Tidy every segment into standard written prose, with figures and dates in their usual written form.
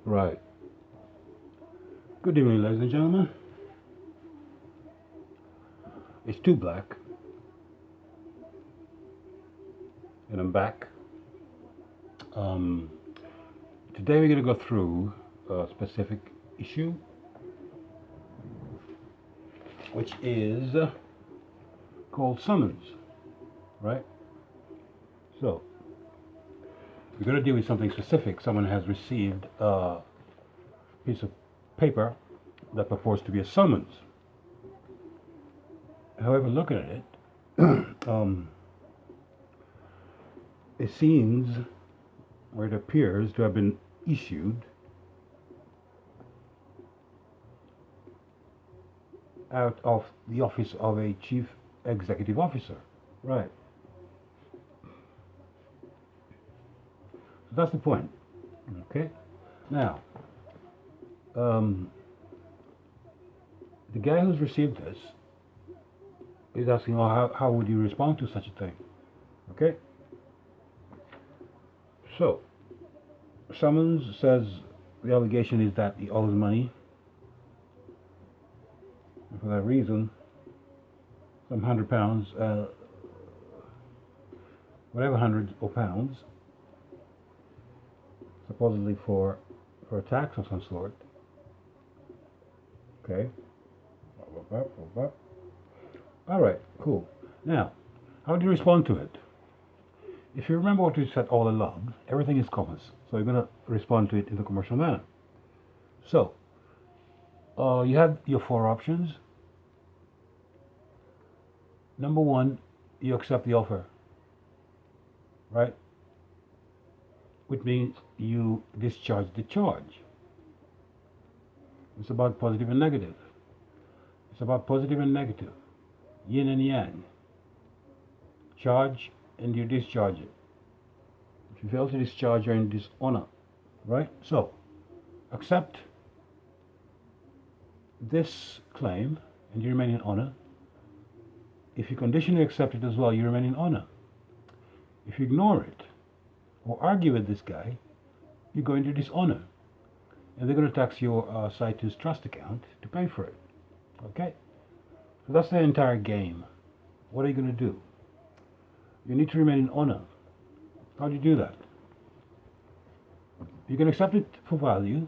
Right. Good evening, ladies and gentlemen. It's Tooblack, and I'm back. Um, Today we're going to go through a specific issue, which is called summons. Right. So we're going to deal with something specific. Someone has received a piece of paper that purports to be a summons. However, looking at it, it seems, or it appears to have been issued out of the office of a chief executive officer. Right. So that's the point. Okay. Now, um, the guy who's received this is asking, "Oh, how would you respond to such a thing?" Okay. So, summons says the allegation is that he owes money, and for that reason, some £100, whatever hundreds of pounds, supposedly for a tax of some sort. Okay. All right. Cool. Now, how do you respond to it? If you remember what we said all along, everything is commerce, so you're going to respond to it in the commercial manner. So, you have your four options. Number one, you accept the offer, right? Which means you discharge the charge. It's about positive and negative. It's about positive and negative, yin and yang. Charge and you discharge it. If you fail to discharge, you're in dishonor, right? So, accept this claim and you remain in honor. If you conditionally accept it as well, you remain in honor. If you ignore it or argue with this guy, you go into dishonor. And they're going to tax your Citus trust account to pay for it. Okay? So that's the entire game. What are you going to do? You need to remain in honor. How do you do that? You can accept it for value,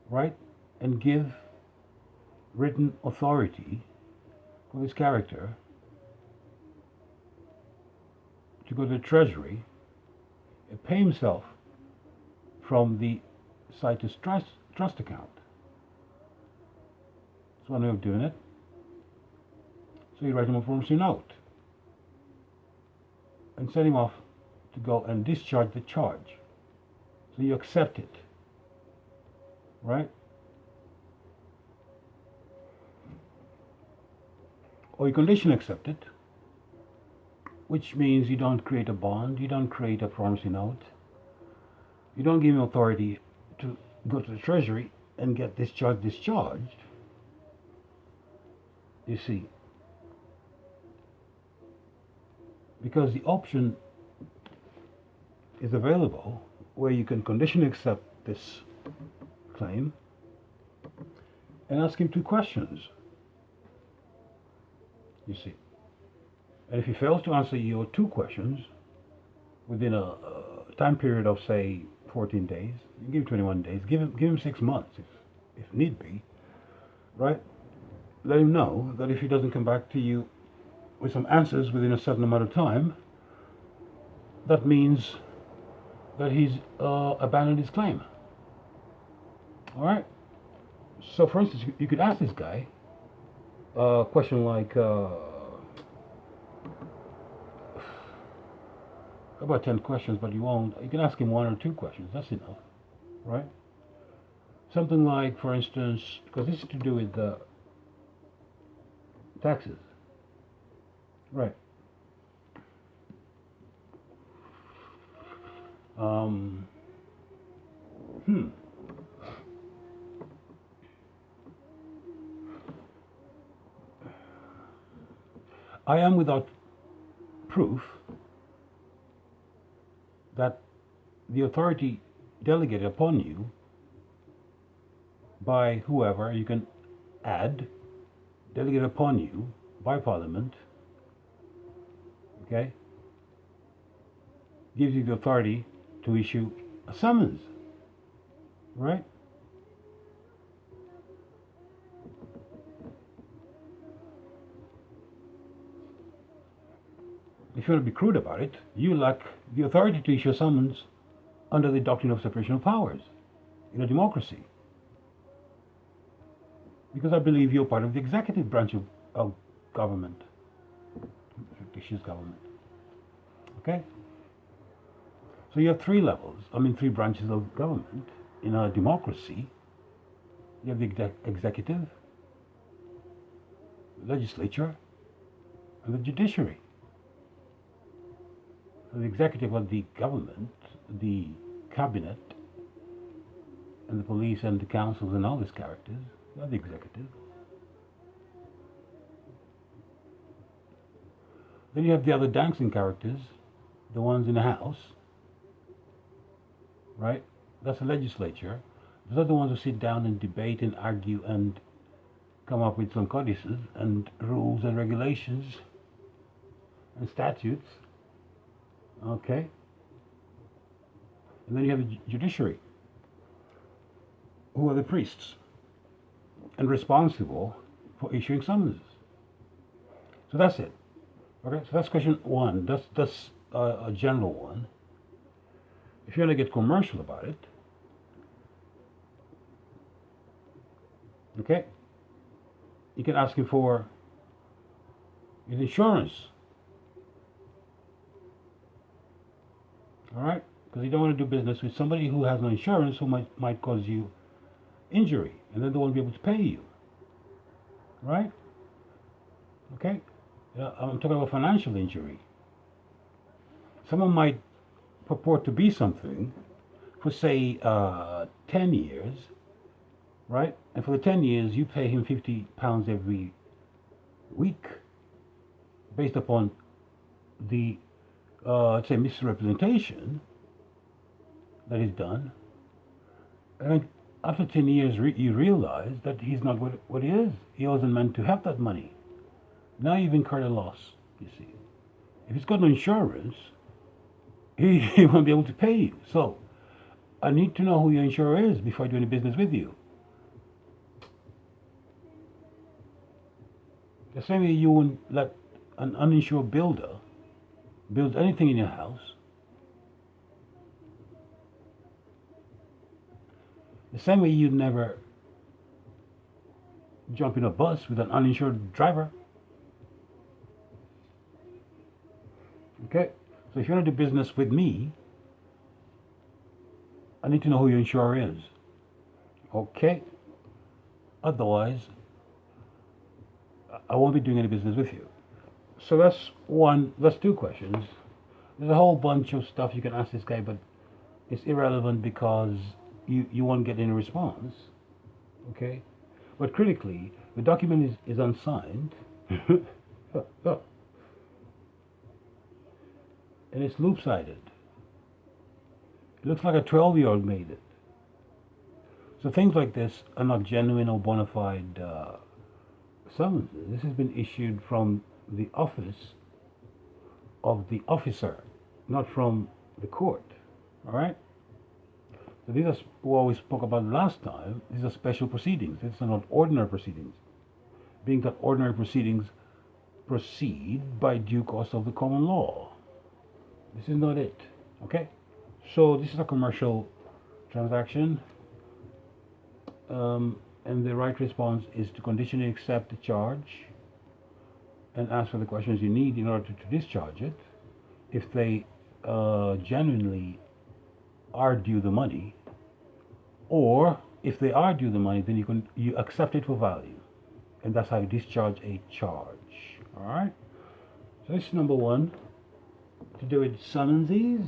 right? And give written authority for this character to go to the treasury and pay himself from the Citus trust account. That's one way of doing it. So you write him a promissory note and send him off to go and discharge the charge. So you accept it, right? Or you conditionally accept it, which means you don't create a bond, you don't create a promissory note, you don't give him authority to go to the treasury and get discharged. You see, because the option is available where you can conditionally accept this claim and ask him two questions. You see, and if he fails to answer your two questions within a time period of say 14 days, you give him 21 days, give him 6 months if need be, right? Let him know that if he doesn't come back to you with some answers within a certain amount of time, that means that he's abandoned his claim. All right. So, for instance, you could ask this guy a question like, about 10 questions, but you won't. You can ask him one or two questions. That's enough, right? Something like, for instance, because this is to do with taxes, right? Um, hmm. I am without proof that the authority delegated upon you by whoever you can add, delegate upon you by Parliament, okay, gives you the authority to issue a summons, right? If you want to be crude about it, you lack the authority to issue a summons under the doctrine of separation of powers in a democracy. Because I believe you're part of the executive branch of government, fictitious government. Okay? So you have three levels, three branches of government. In a democracy, you have the executive, legislature, and the judiciary. So the executive of the government, the cabinet, and the police and the councils and all these characters, they are the executive. Then you have the other dancing characters, the ones in the house, right? That's the legislature. Those are the ones who sit down and debate and argue and come up with some codices and rules and regulations and statutes. Okay? And then you have the judiciary, who are the priests and responsible for issuing summonses. So that's it. Okay, so that's question one. That's a general one. If you want to get commercial about it, okay, you can ask him for his insurance. All right, because you don't want to do business with somebody who has no insurance, who might cause you injury, and then they won't be able to pay you. Right? Okay. I'm talking about financial injury. Someone might purport to be something for, say, 10 years, right? And for the 10 years, you pay him £50 every week based upon the, let's say, misrepresentation that is done. And after 10 years, you realize that he's not what he is. He wasn't meant to have that money. Now you've incurred a loss, you see. If he's got no insurance, he won't be able to pay you. So, I need to know who your insurer is before I do any business with you. The same way you wouldn't let an uninsured builder build anything in your house. The same way you'd never jump in a bus with an uninsured driver. Okay, so if you want to do business with me, I need to know who your insurer is. Okay, otherwise, I won't be doing any business with you. So that's two questions. There's a whole bunch of stuff you can ask this guy, but it's irrelevant because you won't get any response. Okay, but critically, the document is unsigned. And it's loop-sided. It looks like a 12-year-old made it. So things like this are not genuine or bona fide summonses. This has been issued from the office of the officer, not from the court. All right? So these are what we spoke about last time. These are special proceedings. These are not ordinary proceedings. Being that ordinary proceedings proceed by due course of the common law. This is not it, okay? So this is a commercial transaction, and the right response is to conditionally accept the charge and ask for the questions you need in order to discharge it. If they genuinely are due the money, or if they are due the money, then you accept it for value, and that's how you discharge a charge. All right. So this is number one. To do with summonses.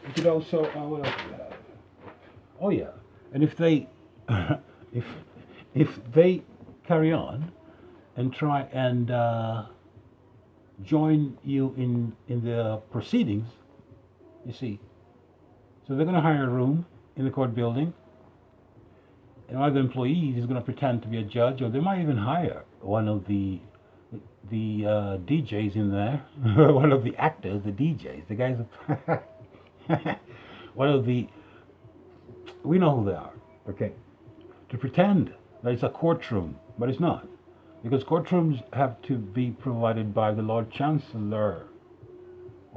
You could also, what else do we have? Oh yeah, and if they, if they carry on and try and join you in the proceedings, you see, so they're going to hire a room in the court building, and one of the employees is going to pretend to be a judge, or they might even hire one of the DJs in there, one of the actors, the DJs, the guys, one of the, we know who they are, okay, to pretend that it's a courtroom, but it's not, because courtrooms have to be provided by the Lord Chancellor,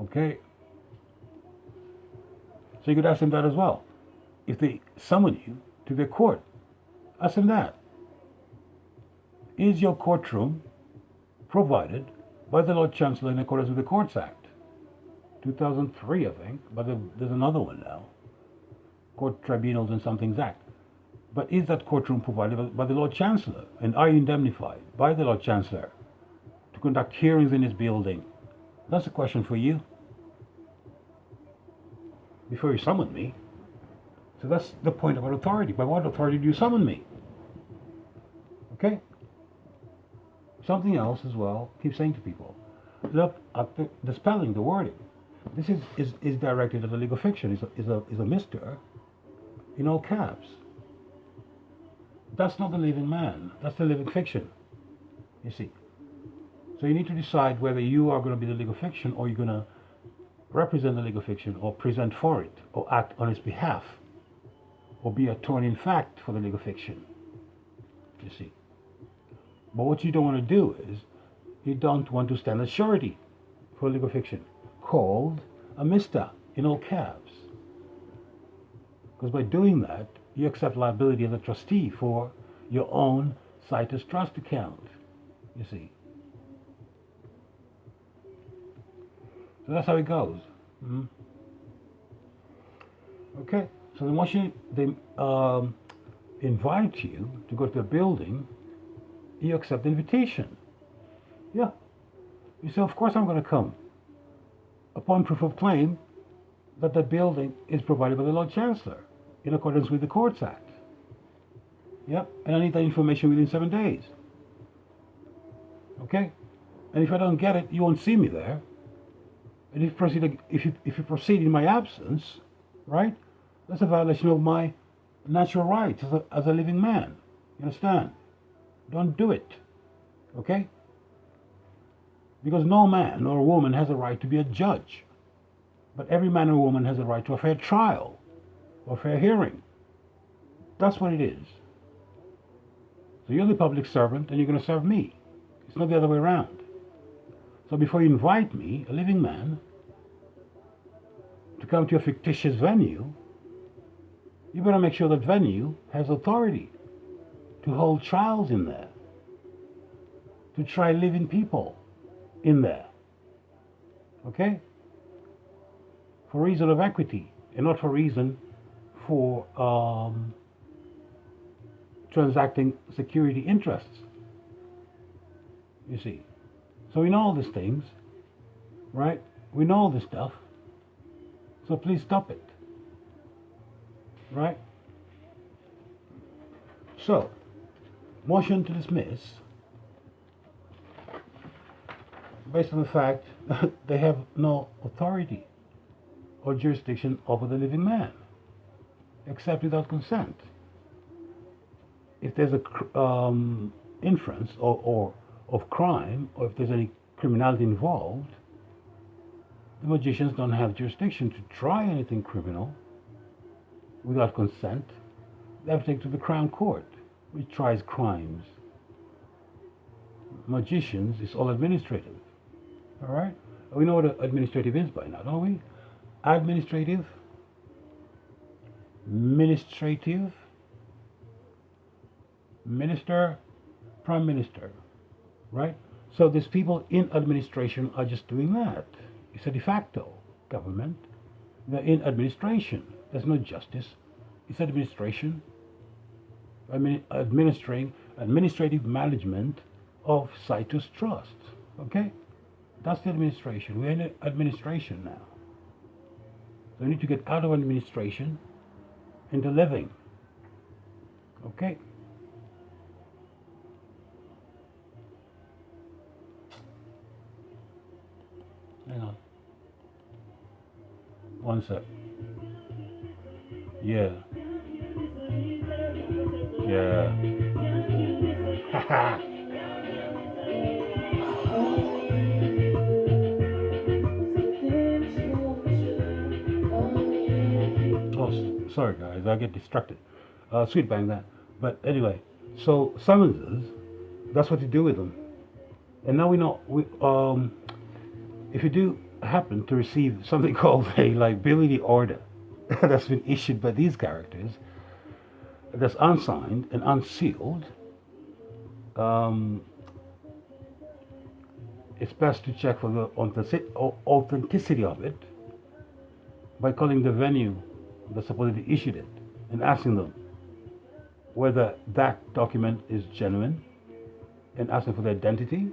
okay? So you could ask them that as well. If they summon you to their court, ask them that. Is your courtroom provided by the Lord Chancellor in accordance with the Courts Act? 2003, I think, but there's another one now. Court Tribunals and Somethings Act. But is that courtroom provided by the Lord Chancellor? And are you indemnified by the Lord Chancellor to conduct hearings in his building? That's a question for you. Before you summon me. So that's the point about authority. By what authority do you summon me? Okay? Something else as well, keep saying to people, look at the spelling, the wording. This is directed at a legal fiction, is a mister in all caps. That's not the living man, that's the living fiction, you see. So you need to decide whether you are going to be the legal fiction, or you're going to represent the legal fiction, or present for it, or act on its behalf, or be attorney in fact for the legal fiction, you see. But what you don't want to do is, you don't want to stand as surety for legal fiction, called a mister in all caps. Because by doing that, you accept liability as a trustee for your own Citus Trust account, you see. So that's how it goes. Mm-hmm. Okay, so then once they invite you to go to the building, you accept the invitation. Yeah. You say, of course I'm going to come. Upon proof of claim that the building is provided by the Lord Chancellor in accordance with the Courts Act. Yep. And I need that information within 7 days. Okay? And if I don't get it, you won't see me there. And if you proceed in my absence, right? That's a violation of my natural rights as a living man. You understand? Don't do it. Okay? Because no man or woman has a right to be a judge. But every man or woman has a right to a fair trial or fair hearing. That's what it is. So you're the public servant and you're going to serve me. It's not the other way around. So before you invite me, a living man, to come to a fictitious venue, you better make sure that venue has authority to hold trials in there, to try living people in there. Okay? For reason of equity, and not for reason for transacting security interests. You see. So we know all these things, right? We know all this stuff. So please stop it. Right? So, motion to dismiss, based on the fact that they have no authority or jurisdiction over the living man, except without consent. If there's a inference or of crime, or if there's any criminality involved, the magicians don't have jurisdiction to try anything criminal without consent. They have to take to the Crown Court, which tries crimes. Magicians is all administrative. All right? We know what administrative is by now, don't we? Administrative, ministrative, minister, prime minister. Right? So these people in administration are just doing that. It's a de facto government. They're in administration. There's no justice. It's administration. Administrative management of Citus Trust. Okay? That's the administration. We're in administration now. So we need to get out of administration into living. Okay? Hang on. One sec. Yeah. Yeah. Oh, sorry guys, I get distracted. Sweet bang that. But anyway, so summonses, that's what you do with them. And now we know if you do happen to receive something called a liability order that's been issued by these characters, that's unsigned and unsealed, um, it's best to check for the authenticity of it by calling the venue that supposedly issued it and asking them whether that document is genuine and asking for the identity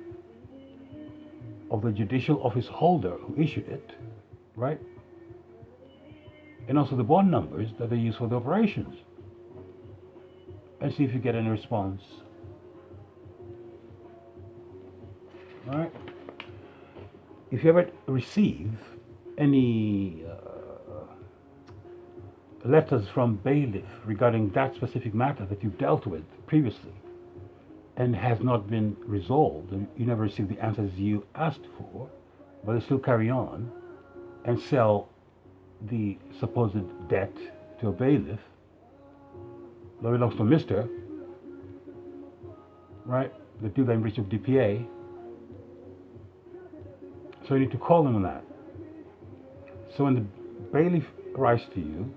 of the judicial office holder who issued it, right? And also the bond numbers that they use for the operations. And see if you get any response. All right? If you ever receive any letters from bailiff regarding that specific matter that you've dealt with previously and has not been resolved, and you never received the answers you asked for, but they still carry on and sell the supposed debt to a bailiff that belongs to Mr., right? The do that in breach of DPA. So you need to call them on that. So when the bailiff writes to you,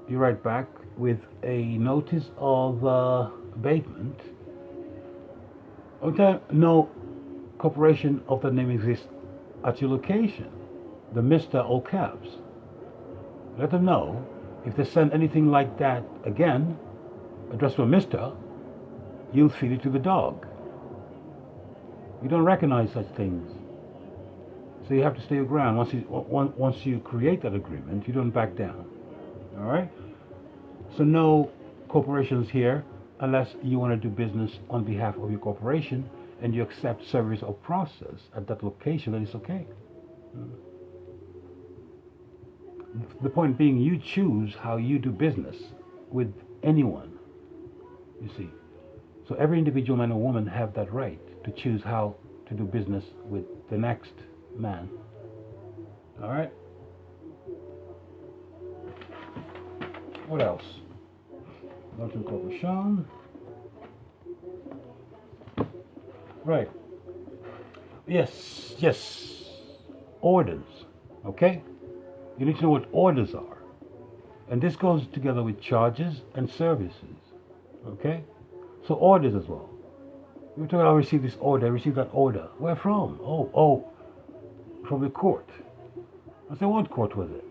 you write back with a notice of abatement. Okay, no corporation of that name exists at your location. The Mr. all caps. Let them know if they send anything like that again, addressed to a Mr., you'll feed it to the dog. You don't recognize such things. So you have to stay your ground. Once you create that agreement, you don't back down. All right? So no corporations here unless you want to do business on behalf of your corporation and you accept service or process at that location, then it's okay. The point being, you choose how you do business with anyone, you see. So every individual man or woman have that right to choose how to do business with the next man. All right? What else? Norton Corporation. Right. Yes. Orders. Okay? You need to know what orders are. And this goes together with charges and services. Okay? So orders as well. You talk, I received this order, I received that order. Where from? Oh, from the court. I said, what court was it?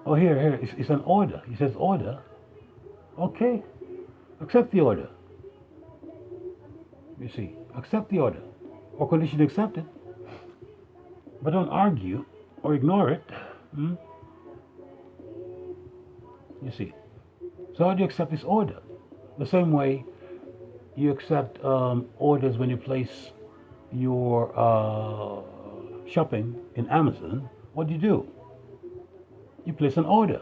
Oh, here, it's an order. He says order. Okay, accept the order. You see, accept the order. Or condition to accept it. But don't argue or ignore it. You see. So how do you accept this order? The same way you accept orders when you place your shopping in Amazon. What do? You place an order.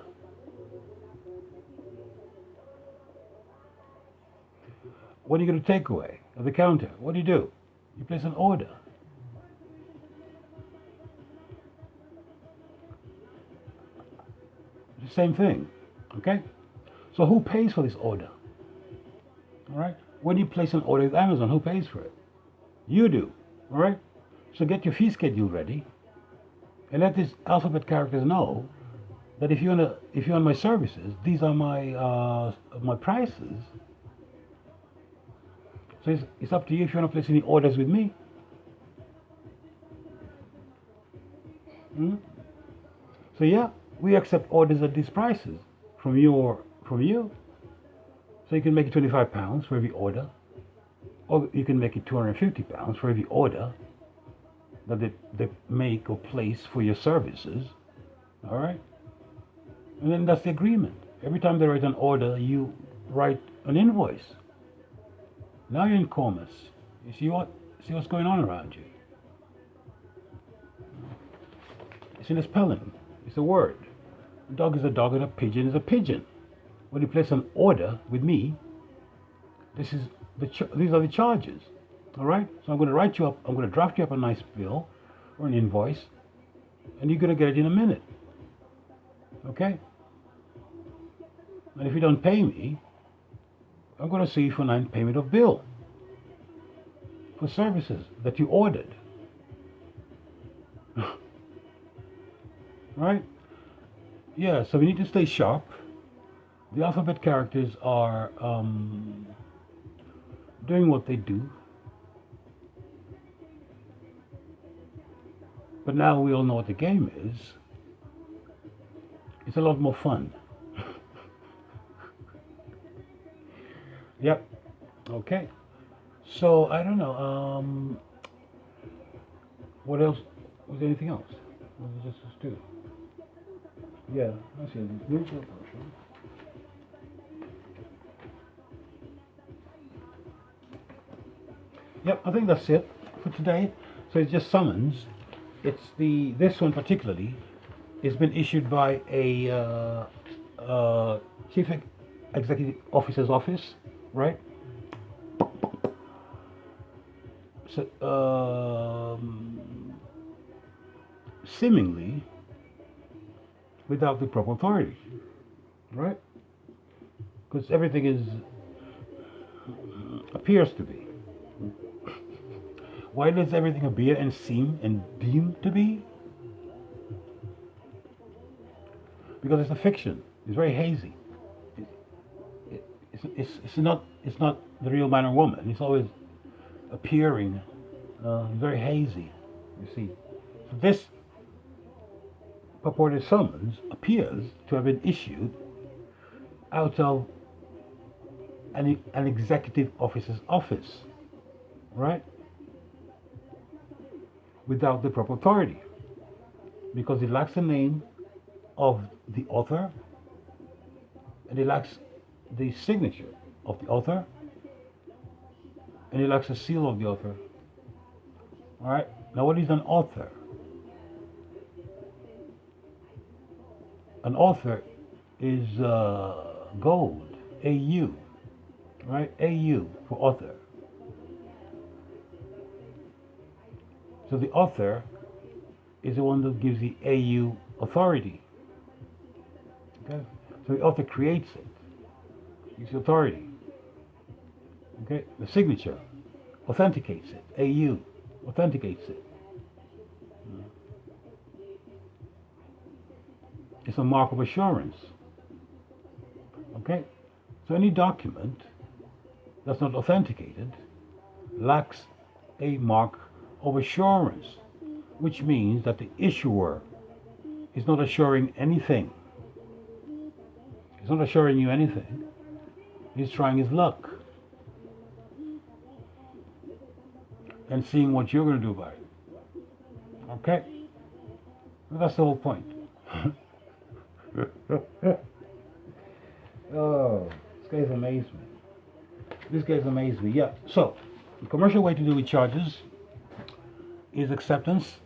When you get a takeaway at the counter, what do? You place an order. It's the same thing, okay? So who pays for this order? All right? When you place an order with Amazon, who pays for it? You do, all right? So get your fee schedule ready and let these alphabet characters know that if you want my services, these are my prices. So it's up to you if you want to place any orders with me. So yeah, we accept orders at these prices from you. So you can make it £25 for every order, or you can make it £250 for every order that they make or place for your services. All right, and then that's the agreement. Every time they write an order, you write an invoice. Now you're in commerce. You see what's going on around you. It's in the spelling. It's a word. A dog is a dog and a pigeon is a pigeon. When you place an order with me, this is these are the charges. All right. So I'm going to write you up. I'm going to draft you up a nice bill or an invoice, and you're going to get it in a minute. Okay. And if you don't pay me, I'm going to sue you for non-payment of bill for services that you ordered. Right? Yeah. So we need to stay sharp. The alphabet characters are doing what they do. But now we all know what the game is. It's a lot more fun. Yep. Okay. So I don't know. What else? Was there anything else? Or was it just this two? Yeah, I see. Neutral person. Yep, I think that's it for today. So it's just summons. It's this one particularly has been issued by a chief executive officer's office, right? So seemingly without the proper authority, right? Because everything appears to be. Why does everything appear and seem and deem to be? Because it's a fiction. It's very hazy. It's not the real man or woman. It's always appearing very hazy. You see, so this purported summons appears to have been issued out of an executive officer's office, right? Without the proper authority, because it lacks the name of the author and it lacks the signature of the author and it lacks the seal of the author. All right. Now, what is an author? An author is gold, AU, right? AU for author. So the author is the one that gives the AU authority. Okay? So the author creates it. It's the authority. Okay? The signature authenticates it. AU authenticates it. It's a mark of assurance. Okay? So any document that's not authenticated lacks a mark of assurance, which means that the issuer is not assuring anything. He's not assuring you anything. He's trying his luck and seeing what you're going to do about it. Okay? Well, that's the whole point. Oh, this guy's amazed me. This guy's amazed me. Yeah. So, the commercial way to deal with charges is acceptance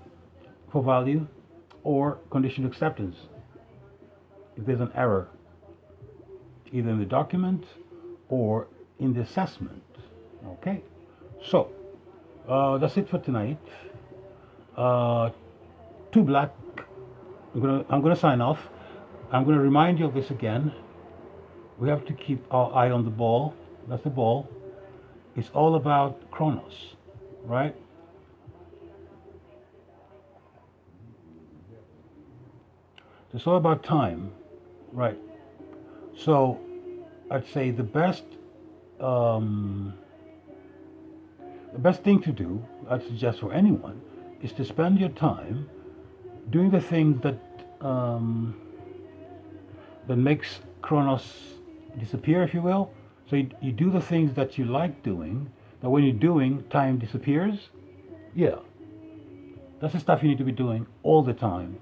for value or conditional acceptance if there's an error either in the document or in the assessment. Okay, so that's it for tonight. Tooblack, I'm gonna sign off. I'm gonna remind you of this again. We have to keep our eye on the ball. That's the ball. It's all about Chronos, right? It's all about time, right? So I'd say the best thing to do, I'd suggest for anyone, is to spend your time doing the things that that makes Chronos disappear, if you will. So you do the things that you like doing, that when you're doing, time disappears. Yeah. That's the stuff you need to be doing all the time.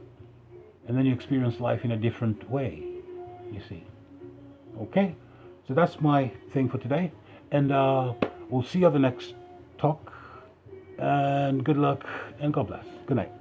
And then you experience life in a different way, you see. Okay? So that's my thing for today. And we'll see you on the next talk. And good luck and God bless. Good night.